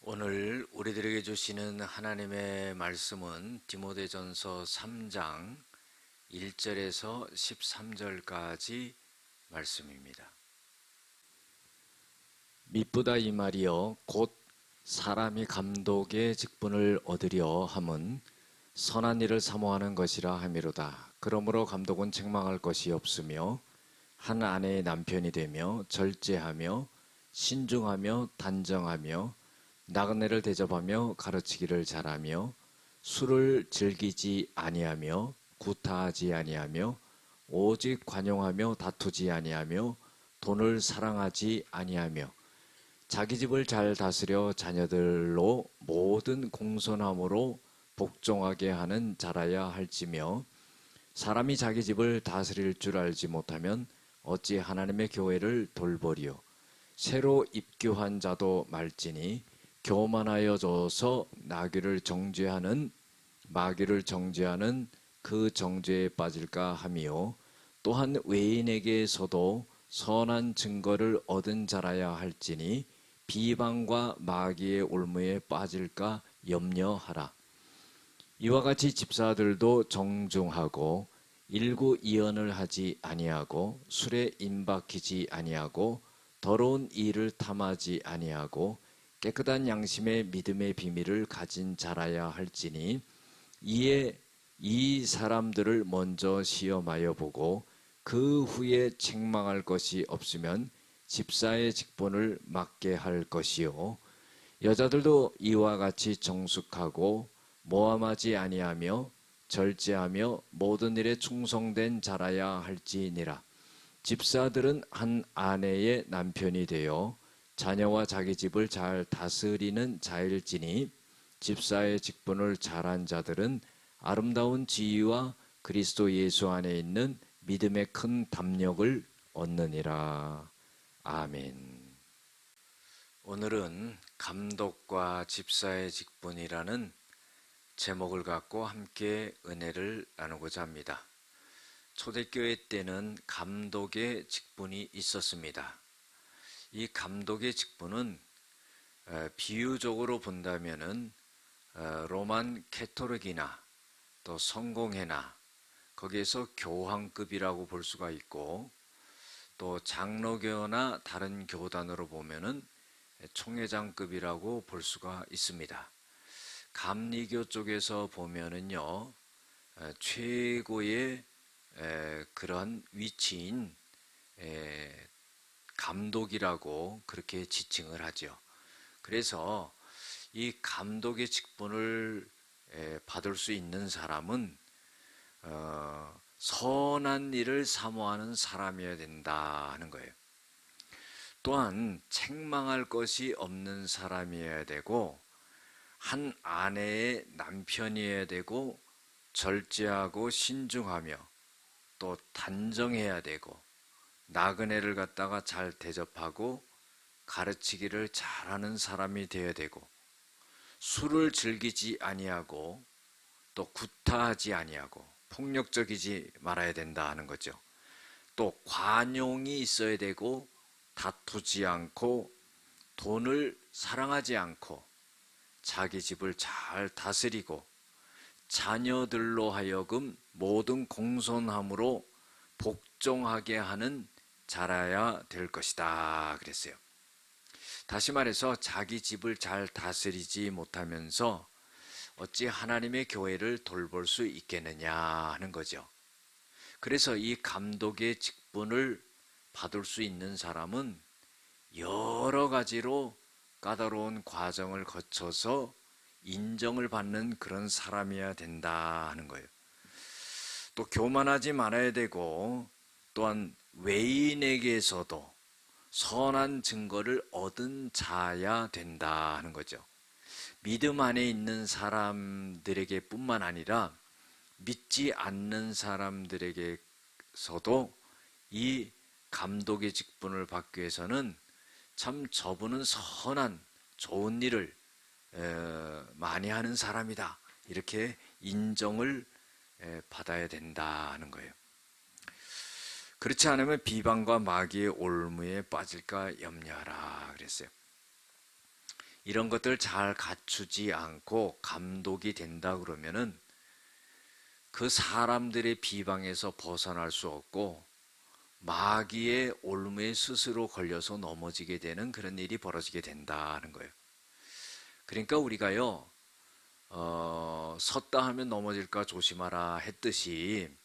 오늘 우리들에게 주시는 하나님의 말씀은 디모데전서 3장 1절에서 13절까지 말씀입니다. 미쁘다 이 말이여 곧 사람이 감독의 직분을 얻으려 함은 선한 일을 사모하는 것이라 함이로다. 그러므로 감독은 책망할 것이 없으며 한 아내의 남편이 되며 절제하며 신중하며 단정하며 나그네를 대접하며 가르치기를 잘하며 술을 즐기지 아니하며 구타하지 아니하며 오직 관용하며 다투지 아니하며 돈을 사랑하지 아니하며 자기 집을 잘 다스려 자녀들로 모든 공손함으로 복종하게 하는 자라야 할지며 사람이 자기 집을 다스릴 줄 알지 못하면 어찌 하나님의 교회를 돌보리요. 새로 입교한 자도 말지니 교만하여져서 마귀를 정죄하는 그 정죄에 빠질까 함이요. 또한 외인에게서도 선한 증거를 얻은 자라야 할지니 비방과 마귀의 올무에 빠질까 염려하라. 이와 같이 집사들도 정중하고 일구이연을 하지 아니하고 술에 임박히지 아니하고 더러운 일을 탐하지 아니하고 깨끗한 양심의 믿음의 비밀을 가진 자라야 할지니 이에 이 사람들을 먼저 시험하여 보고 그 후에 책망할 것이 없으면 집사의 직분을 맡게 할 것이요. 여자들도 이와 같이 정숙하고 모함하지 아니하며 절제하며 모든 일에 충성된 자라야 할지니라. 집사들은 한 아내의 남편이 되어 자녀와 자기 집을 잘 다스리는 자일지니 집사의 직분을 잘한 자들은 아름다운 지위와 그리스도 예수 안에 있는 믿음의 큰 담력을 얻느니라. 아멘. 오늘은 감독과 집사의 직분이라는 제목을 갖고 함께 은혜를 나누고자 합니다. 초대교회 때는 감독의 직분이 있었습니다. 이 감독의 직분은 비유적으로 본다면은 로만 캐토릭이나 또 성공회나 거기에서 교황급이라고 볼 수가 있고, 또 장로교나 다른 교단으로 보면은 총회장급이라고 볼 수가 있습니다. 감리교 쪽에서 보면은요, 최고의 그런 위치인 감독이라고 그렇게 지칭을 하죠. 그래서 이 감독의 직분을 받을 수 있는 사람은 선한 일을 사모하는 사람이어야 된다 하는 거예요. 또한 책망할 것이 없는 사람이어야 되고, 한 아내의 남편이어야 되고, 절제하고 신중하며 또 단정해야 되고, 나그네를 갖다가 잘 대접하고 가르치기를 잘하는 사람이 되어야 되고, 술을 즐기지 아니하고 또 구타하지 아니하고 폭력적이지 말아야 된다 하는 거죠. 또 관용이 있어야 되고, 다투지 않고 돈을 사랑하지 않고 자기 집을 잘 다스리고 자녀들로 하여금 모든 공손함으로 복종하게 하는 자라야 될 것이다 그랬어요. 다시 말해서 자기 집을 잘 다스리지 못하면서 어찌 하나님의 교회를 돌볼 수 있겠느냐 하는 거죠. 그래서 이 감독의 직분을 받을 수 있는 사람은 여러 가지로 까다로운 과정을 거쳐서 인정을 받는 그런 사람이어야 된다 하는 거예요. 또 교만하지 말아야 되고, 또한 외인에게서도 선한 증거를 얻은 자야 된다 하는 거죠. 믿음 안에 있는 사람들에게 뿐만 아니라 믿지 않는 사람들에게서도 이 감독의 직분을 받기 위해서는 참 저분은 선한 좋은 일을 많이 하는 사람이다, 이렇게 인정을 받아야 된다 하는 거예요. 그렇지 않으면 비방과 마귀의 올무에 빠질까 염려하라 그랬어요. 이런 것들 잘 갖추지 않고 감독이 된다 그러면은 그 사람들의 비방에서 벗어날 수 없고 마귀의 올무에 스스로 걸려서 넘어지게 되는 그런 일이 벌어지게 된다는 거예요. 그러니까 우리가요, 섰다 하면 넘어질까 조심하라 했듯이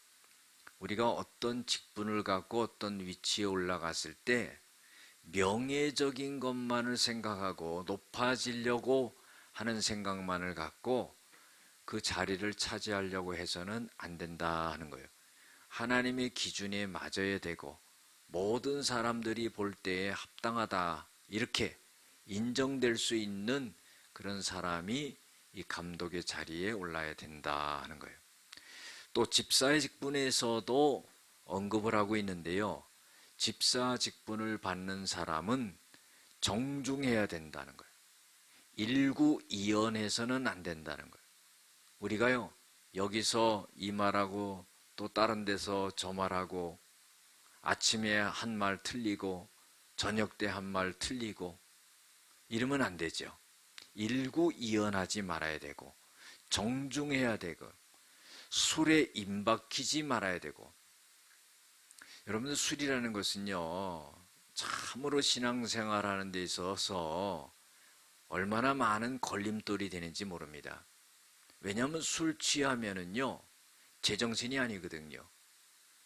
우리가 어떤 직분을 갖고 어떤 위치에 올라갔을 때 명예적인 것만을 생각하고 높아지려고 하는 생각만을 갖고 그 자리를 차지하려고 해서는 안 된다 하는 거예요. 하나님의 기준에 맞아야 되고 모든 사람들이 볼 때에 합당하다 이렇게 인정될 수 있는 그런 사람이 이 감독의 자리에 올라야 된다 하는 거예요. 또 집사의 직분에서도 언급을 하고 있는데요. 집사 직분을 받는 사람은 정중해야 된다는 거예요. 일구이연해서는 안 된다는 거예요. 우리가요, 여기서 이 말하고 또 다른 데서 저 말하고 아침에 한 말 틀리고 저녁 때 한 말 틀리고 이러면 안 되죠. 일구이연하지 말아야 되고 정중해야 되고 술에 임박히지 말아야 되고. 여러분들 술이라는 것은요, 참으로 신앙생활하는 데 있어서 얼마나 많은 걸림돌이 되는지 모릅니다. 왜냐하면 술 취하면은요, 제정신이 아니거든요.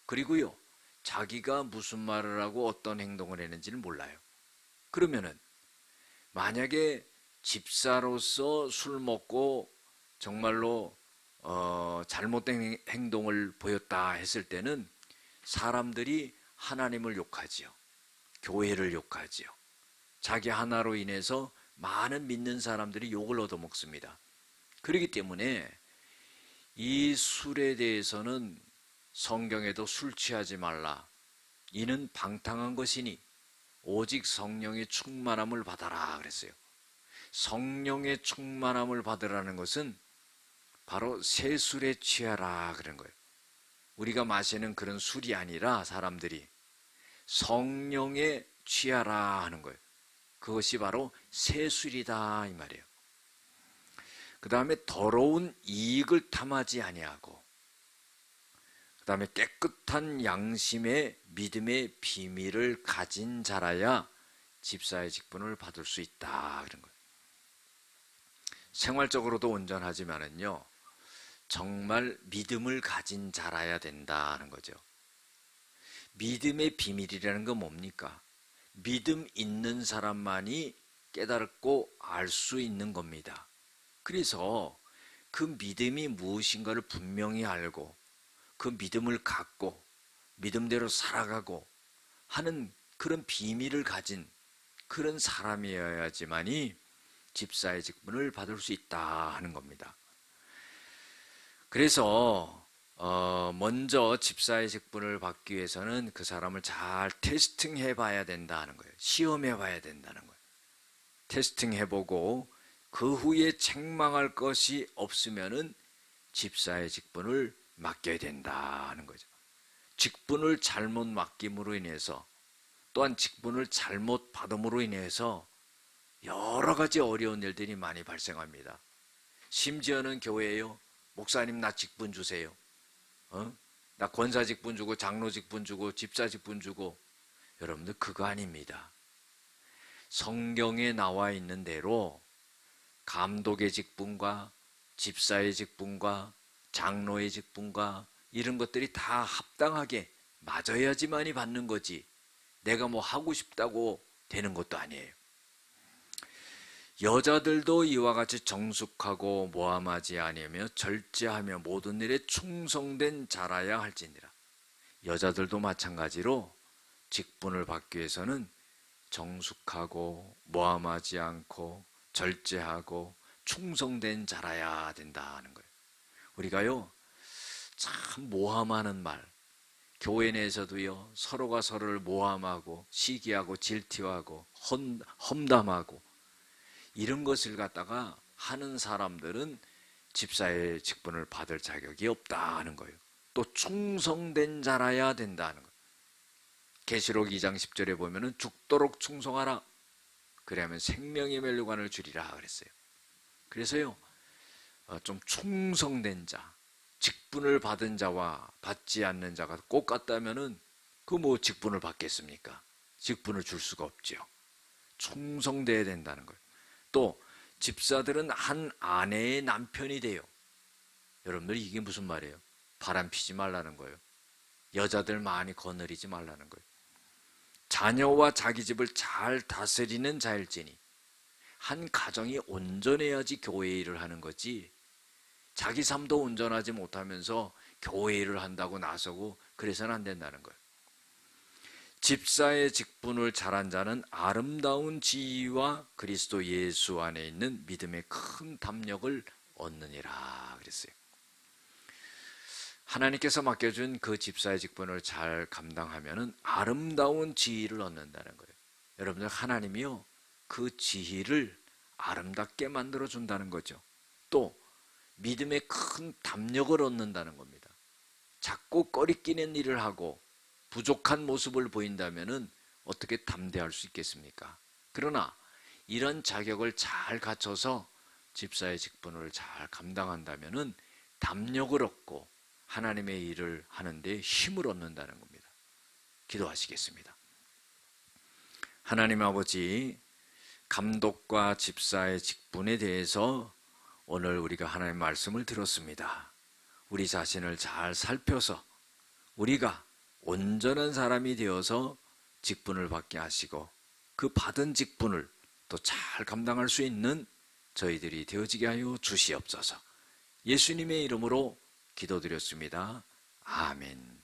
그리고요, 자기가 무슨 말을 하고 어떤 행동을 했는지를 몰라요. 그러면은 만약에 집사로서 술 먹고 정말로 잘못된 행동을 보였다 했을 때는 사람들이 하나님을 욕하지요. 교회를 욕하지요. 자기 하나로 인해서 많은 믿는 사람들이 욕을 얻어먹습니다. 그렇기 때문에 이 술에 대해서는 성경에도 술 취하지 말라. 이는 방탕한 것이니 오직 성령의 충만함을 받아라 그랬어요. 성령의 충만함을 받으라는 것은 바로 새 술에 취하라 그런 거예요. 우리가 마시는 그런 술이 아니라 사람들이 성령에 취하라 하는 거예요. 그것이 바로 새 술이다 이 말이에요. 그 다음에 더러운 이익을 탐하지 아니하고, 그 다음에 깨끗한 양심의 믿음의 비밀을 가진 자라야 집사의 직분을 받을 수 있다 그런 거예요. 생활적으로도 온전하지만은요, 정말 믿음을 가진 자라야 된다는 거죠. 믿음의 비밀이라는 건 뭡니까? 믿음 있는 사람만이 깨달고 알 수 있는 겁니다. 그래서 그 믿음이 무엇인가를 분명히 알고 그 믿음을 갖고 믿음대로 살아가고 하는 그런 비밀을 가진 그런 사람이어야지만이 집사의 직분을 받을 수 있다 하는 겁니다. 그래서 먼저 집사의 직분을 받기 위해서는 그 사람을 잘 테스팅해 봐야 된다는 거예요. 시험해 봐야 된다는 거예요. 테스팅해 보고 그 후에 책망할 것이 없으면은 집사의 직분을 맡겨야 된다는 거죠. 직분을 잘못 맡김으로 인해서 또한 직분을 잘못 받음으로 인해서 여러 가지 어려운 일들이 많이 발생합니다. 심지어는 교회에요, 목사님 나 직분 주세요. 나 권사 직분 주고 장로 직분 주고 집사 직분 주고. 여러분들 그거 아닙니다. 성경에 나와 있는 대로 감독의 직분과 집사의 직분과 장로의 직분과 이런 것들이 다 합당하게 맞아야지만이 받는 거지 내가 뭐 하고 싶다고 되는 것도 아니에요. 여자들도 이와 같이 정숙하고 모함하지 아니하며 절제하며 모든 일에 충성된 자라야 할지니라. 여자들도 마찬가지로 직분을 받기 위해서는 정숙하고 모함하지 않고 절제하고 충성된 자라야 된다는 거예요. 우리가요, 참 모함하는 말, 교회 내에서도요, 서로가 서로를 모함하고 시기하고 질투하고 험담하고 이런 것을 갖다가 하는 사람들은 집사의 직분을 받을 자격이 없다는 거예요. 또 충성된 자라야 된다는 거예요. 계시록 2장 10절에 보면은 죽도록 충성하라. 그래야면 생명의 멸류관을 주리라 그랬어요. 그래서요, 좀 충성된 자, 직분을 받은 자와 받지 않는 자가 꼭 같다면은 그 뭐 직분을 받겠습니까? 직분을 줄 수가 없죠. 충성돼야 된다는 거예요. 또 집사들은 한 아내의 남편이 돼요. 여러분들 이게 무슨 말이에요? 바람 피지 말라는 거예요. 여자들 많이 거느리지 말라는 거예요. 자녀와 자기 집을 잘 다스리는 자일지니 한 가정이 온전해야지 교회 일을 하는 거지, 자기 삶도 온전하지 못하면서 교회 일을 한다고 나서고 그래서는 안 된다는 거예요. 집사의 직분을 잘한 자는 아름다운 지위와 그리스도 예수 안에 있는 믿음의 큰 담력을 얻느니라 그랬어요. 하나님께서 맡겨준 그 집사의 직분을 잘 감당하면 아름다운 지위를 얻는다는 거예요. 여러분들, 하나님이요, 그 지위를 아름답게 만들어 준다는 거죠. 또 믿음의 큰 담력을 얻는다는 겁니다. 자꾸 꺼리끼는 일을 하고 부족한 모습을 보인다면 어떻게 담대할 수 있겠습니까? 그러나 이런 자격을 잘 갖춰서 집사의 직분을 잘 감당한다면 담력을 얻고 하나님의 일을 하는데 힘을 얻는다는 겁니다. 기도하시겠습니다. 하나님 아버지, 감독과 집사의 직분에 대해서 오늘 우리가 하나님의 말씀을 들었습니다. 우리 자신을 잘 살펴서 우리가 온전한 사람이 되어서 직분을 받게 하시고 그 받은 직분을 또 잘 감당할 수 있는 저희들이 되어지게 하여 주시옵소서. 예수님의 이름으로 기도드렸습니다. 아멘.